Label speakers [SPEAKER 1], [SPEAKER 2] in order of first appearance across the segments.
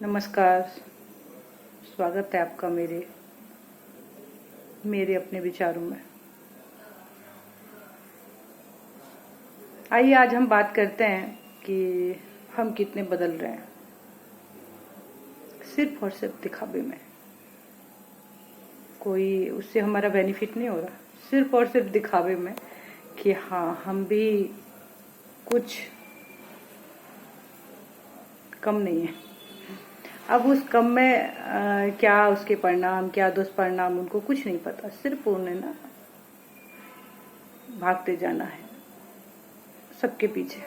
[SPEAKER 1] नमस्कार। स्वागत है आपका मेरे अपने विचारों में। आइए आज हम बात करते हैं कि हम कितने बदल रहे हैं सिर्फ और सिर्फ दिखावे में। कोई उससे हमारा बेनिफिट नहीं हो रहा, सिर्फ और सिर्फ दिखावे में कि हाँ हम भी कुछ कम नहीं है। अब उस कम में क्या उसके परिणाम, क्या दुष्परिणाम, उनको कुछ नहीं पता। सिर्फ उन्हें ना भागते जाना है सबके पीछे।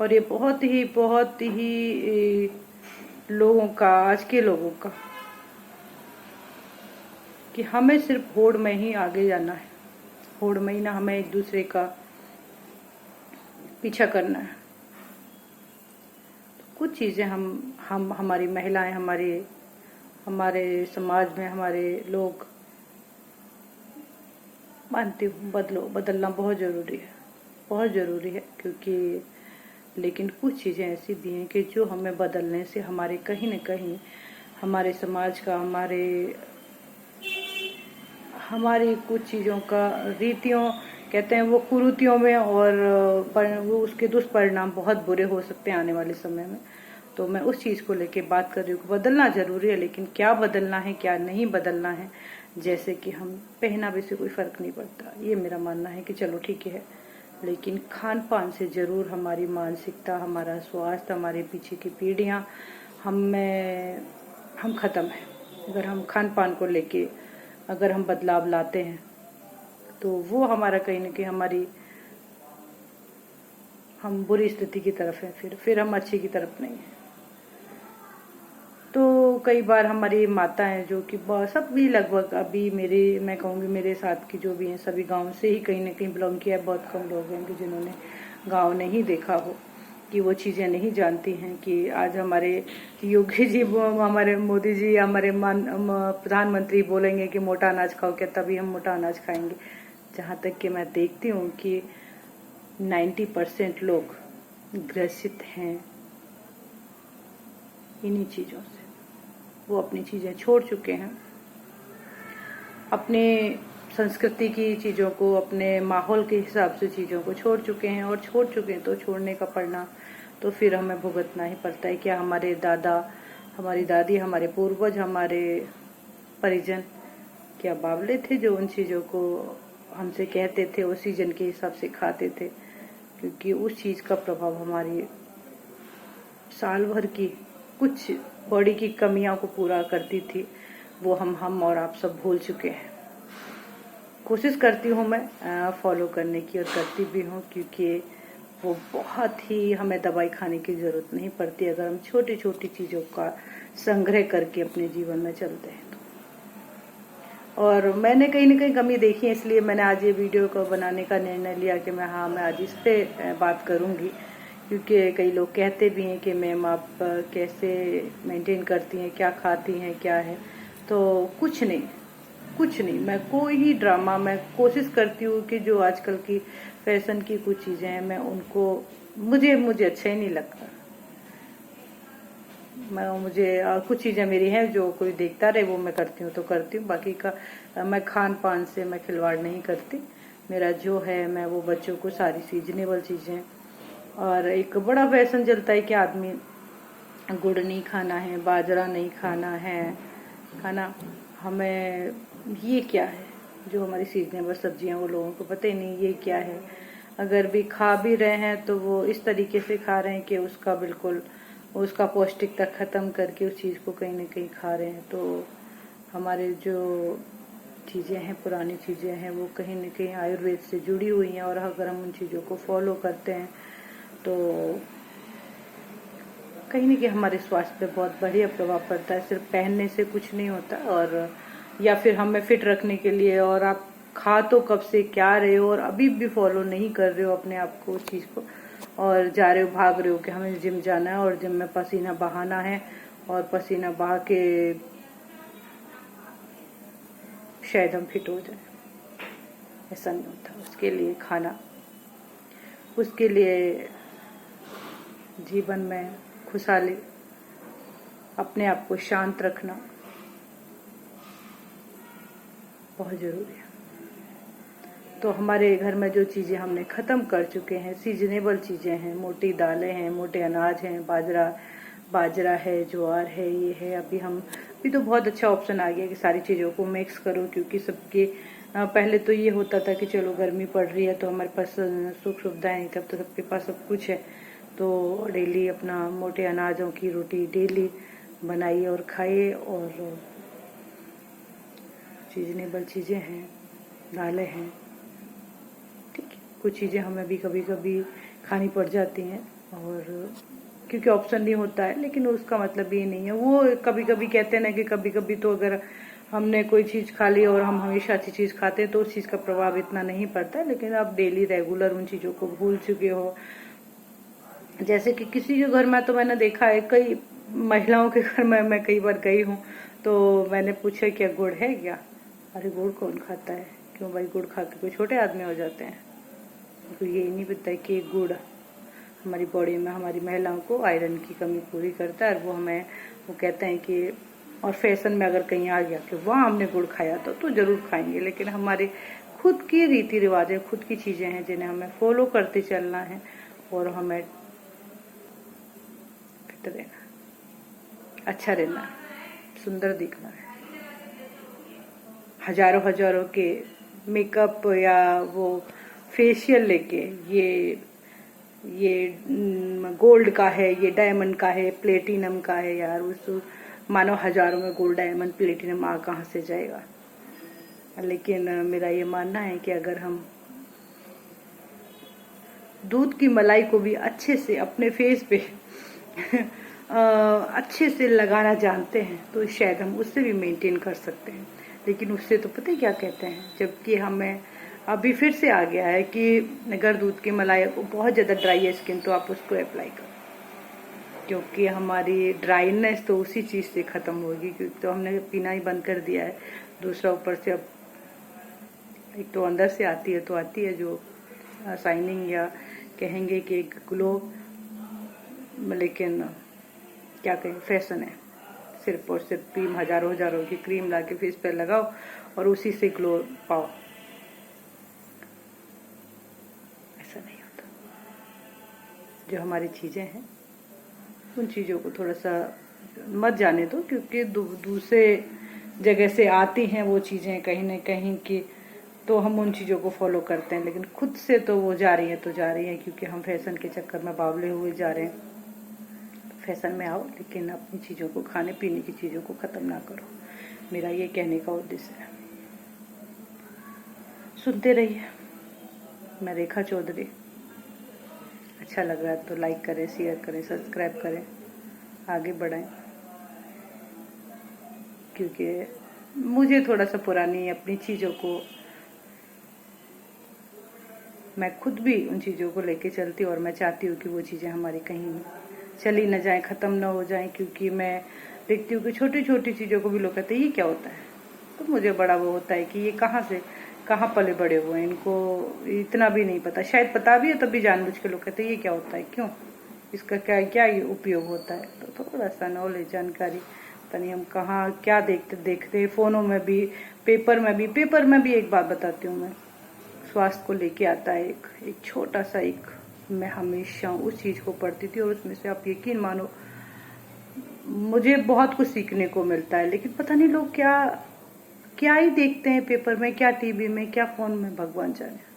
[SPEAKER 1] और ये बहुत ही लोगों का, आज के लोगों का, कि हमें सिर्फ होड़ में ही आगे जाना है। होड़ में ही ना हमें एक दूसरे का पीछा करना है। तो कुछ चीजें हम हमारी महिलाएं, हमारे समाज में हमारे लोग, मानती हूँ बदलना बहुत जरूरी है, बहुत जरूरी है। क्योंकि लेकिन कुछ चीजें ऐसी भी हैं कि जो हमें बदलने से हमारे कहीं न कहीं हमारे समाज का, हमारी कुछ चीजों का, रीतियों कहते हैं वो कुरीतियों में, और वो उसके दुष्परिणाम बहुत बुरे हो सकते हैं आने वाले समय में। तो मैं उस चीज को लेके बात कर रही हूँ। बदलना जरूरी है, लेकिन क्या बदलना है, क्या नहीं बदलना है। जैसे कि हम पहनावे से कोई फर्क नहीं पड़ता, ये मेरा मानना है कि चलो ठीक है, लेकिन खान पान से जरूर हमारी मानसिकता, हमारा स्वास्थ्य, हमारे पीछे की पीढ़ियां हम खत्म है। अगर हम खान पान को लेके अगर हम बदलाव लाते हैं तो वो हमारा कहीं न कहीं हम बुरी स्थिति की तरफ है, फिर हम अच्छी की तरफ नहीं है। तो कई बार हमारी माताएं, जो कि सब भी लगभग अभी मैं कहूँगी मेरे साथ की जो भी हैं, सभी गांव से ही कहीं न कहीं बिलोंग किया है। बहुत कम लोग हैं कि जिन्होंने गांव नहीं देखा हो, कि वो चीज़ें नहीं जानती हैं कि आज हमारे योगी जी, हमारे मोदी जी, हमारे प्रधानमंत्री बोलेंगे कि मोटा अनाज खाओ, क्या तभी हम मोटा अनाज खाएंगे। जहाँ तक कि मैं देखती हूँ कि 90% लोग ग्रसित हैं इन्हीं चीज़ों से। वो अपनी चीज़ें छोड़ चुके हैं, अपने संस्कृति की चीज़ों को, अपने माहौल के हिसाब से चीज़ों को छोड़ चुके हैं। और छोड़ चुके हैं तो छोड़ने का परिणाम तो फिर हमें भुगतना ही पड़ता है। क्या हमारे दादा, हमारी दादी, हमारे पूर्वज, हमारे परिजन क्या बावले थे जो उन चीज़ों को हमसे कहते थे, उस सीजन के हिसाब से खाते थे? क्योंकि उस चीज़ का प्रभाव हमारी साल भर की कुछ बॉडी की कमियों को पूरा करती थी। वो हम और आप सब भूल चुके हैं। कोशिश करती हूँ मैं फॉलो करने की, और करती भी हूँ, क्योंकि वो बहुत ही हमें दवाई खाने की जरूरत नहीं पड़ती अगर हम छोटी छोटी चीज़ों का संग्रह करके अपने जीवन में चलते हैं तो। और मैंने कहीं न कहीं कमी देखी है, इसलिए मैंने आज ये वीडियो को बनाने का निर्णय लिया कि मैं आज इस पे बात करूँगी। क्योंकि कई लोग कहते भी हैं कि मैम आप कैसे मेंटेन करती हैं, क्या खाती हैं, क्या है। तो कुछ नहीं, मैं कोई ही ड्रामा, मैं कोशिश करती हूँ कि जो आजकल की फैशन की कुछ चीजें हैं, मैं उनको, मुझे अच्छा ही नहीं लगता। मुझे कुछ चीजें मेरी हैं जो कोई देखता रहे, वो मैं करती हूँ तो करती हूँ। बाकी का मैं खान पान से मैं खिलवाड़ नहीं करती। मेरा जो है, मैं वो बच्चों को सारी सीजनेबल चीजें, और एक बड़ा फैशन चलता है कि आदमी गुड़ नहीं खाना है, बाजरा नहीं खाना है, खाना हमें ये क्या है। जो हमारी सीजनेबल सब्जियां, वो लोगों को पता ही नहीं ये क्या है। अगर भी खा भी रहे हैं तो वो इस तरीके से खा रहे हैं कि उसका पौष्टिकता खत्म करके उस चीज को कहीं न कहीं खा रहे हैं। तो हमारे जो चीजें हैं, पुरानी चीजें हैं, वो कहीं न कहीं आयुर्वेद से जुड़ी हुई हैं। और अगर हम उन चीजों को फॉलो करते हैं तो कहीं न कहीं हमारे स्वास्थ्य पे बहुत बढ़िया प्रभाव पड़ता है। सिर्फ पहनने से कुछ नहीं होता, और या फिर हमें फिट रखने के लिए, और आप खा तो कब से क्या रहे हो और अभी भी फॉलो नहीं कर रहे हो अपने आप को, उस चीज को, और जा रहे हो, भाग रहे हो कि हमें जिम जाना है और जिम में पसीना बहाना है, और पसीना बहा के शायद हम फिट हो जाए। ऐसा नहीं होता। उसके लिए खाना, उसके लिए जीवन में खुशहाली, अपने आप को शांत रखना बहुत जरूरी है। तो हमारे घर में जो चीजें हमने खत्म कर चुके हैं, सीजनेबल चीजें हैं, मोटी दालें हैं, मोटे अनाज हैं, बाजरा है, ज्वार है, ये है। अभी तो बहुत अच्छा ऑप्शन आ गया कि सारी चीजों को मिक्स करो, क्योंकि सबके पहले तो ये होता था कि चलो गर्मी पड़ रही है तो हमारे पास सुख सुविधाएं नहीं, तब तो सबके पास सब कुछ है। तो डेली अपना मोटे अनाजों की रोटी डेली बनाइए और खाइए। और सीजनेबल चीजें हैं, दालें हैं, ठीक है। कुछ चीजें हमें भी कभी कभी खानी पड़ जाती हैं, और क्योंकि ऑप्शन नहीं होता है, लेकिन उसका मतलब ये नहीं है। वो कभी कभी कहते हैं ना कि कभी कभी तो अगर हमने कोई चीज खा ली और हम हमेशा अच्छी चीज खाते हैं तो उस चीज का प्रभाव इतना नहीं पड़ता है। लेकिन आप डेली रेगुलर उन चीजों को भूल चुके हो। जैसे कि किसी के घर में तो मैंने देखा है, कई महिलाओं के घर में मैं कई बार गई हूँ, तो मैंने पूछा क्या गुड़ है क्या? अरे गुड़ कौन खाता है? क्यों भाई, गुड़ खा के कोई छोटे आदमी हो जाते हैं? तो ये नहीं पता है कि गुड़ हमारी बॉडी में, हमारी महिलाओं को आयरन की कमी पूरी करता है। और वो कहते हैं कि, और फैशन में अगर कहीं आ गया कि वहाँ हमने गुड़ खाया तो जरूर खाएंगे। लेकिन हमारे खुद की रीति रिवाज है, खुद की चीजें हैं जिन्हें हमें फॉलो करते चलना है, और हमें फिट रहना, अच्छा रहना, सुंदर दिखना है। हजारों के मेकअप या वो फेशियल लेके, ये गोल्ड का है, ये डायमंड का है, प्लेटिनम का है, यार उस मानो हजारों में गोल्ड डायमंड प्लेटिनम कहाँ से जाएगा। लेकिन मेरा ये मानना है कि अगर हम दूध की मलाई को भी अच्छे से अपने फेस पे अच्छे से लगाना जानते हैं तो शायद हम उससे भी मेंटेन कर सकते हैं। लेकिन उससे तो पता है क्या कहते हैं, जबकि हमें अभी फिर से आ गया है कि अगर दूध की मलाई बहुत ज़्यादा ड्राई है स्किन तो आप उसको अप्लाई करो, क्योंकि हमारी ड्राइनेस तो उसी चीज़ से ख़त्म होगी। क्योंकि तो हमने पीना ही बंद कर दिया है, दूसरा ऊपर से अब एक तो अंदर से आती है जो शाइनिंग, या कहेंगे कि एक ग्लो, लेकिन क्या कहें, फैशन है। सिर्फ और सिर्फ क्रीम, हजारों की क्रीम ला के फेस पे लगाओ और उसी से ग्लो पाओ, ऐसा नहीं होता। जो हमारी चीजें हैं उन चीजों को थोड़ा सा मत जाने दो, क्योंकि दूसरे जगह से आती हैं वो चीजें कहीं न कहीं की, तो हम उन चीजों को फॉलो करते हैं। लेकिन खुद से तो वो जा रही है, क्योंकि हम फैशन के चक्कर में बावले हुए जा रहे हैं। फैशन में आओ, लेकिन अपनी चीजों को, खाने पीने की चीजों को खत्म ना करो। मेरा ये कहने का उद्देश्य है। सुनते रहिए, मैं रेखा चौधरी। अच्छा लग रहा है तो लाइक करें, शेयर करें, सब्सक्राइब करें, आगे बढ़ाएं। क्योंकि मुझे थोड़ा सा पुरानी अपनी चीजों को, मैं खुद भी उन चीजों को लेके चलती हूँ, और मैं चाहती हूँ कि वो चीजें हमारी कहीं चली न जाए, खत्म न हो जाए। क्योंकि मैं देखती हूँ कि छोटी छोटी चीजों को भी लोग कहते हैं ये क्या होता है, तो मुझे बड़ा वो होता है कि ये कहाँ पले बड़े हुए हैं, इनको इतना भी नहीं पता। शायद पता भी है तब भी जानबूझ के लोग कहते हैं ये क्या होता है, क्यों, इसका क्या ये उपयोग होता है। तो थोड़ा सा नॉलेज, जानकारी, तनी हम कहाँ क्या देखते फोनों में भी, पेपर में भी एक बात बताती हूँ मैं, स्वास्थ्य को लेके आता है एक छोटा सा मैं हमेशा उस चीज को पढ़ती थी, और उसमें से आप यकीन मानो मुझे बहुत कुछ सीखने को मिलता है। लेकिन पता नहीं लोग क्या ही देखते हैं पेपर में, क्या टीवी में, क्या फोन में, भगवान जाने।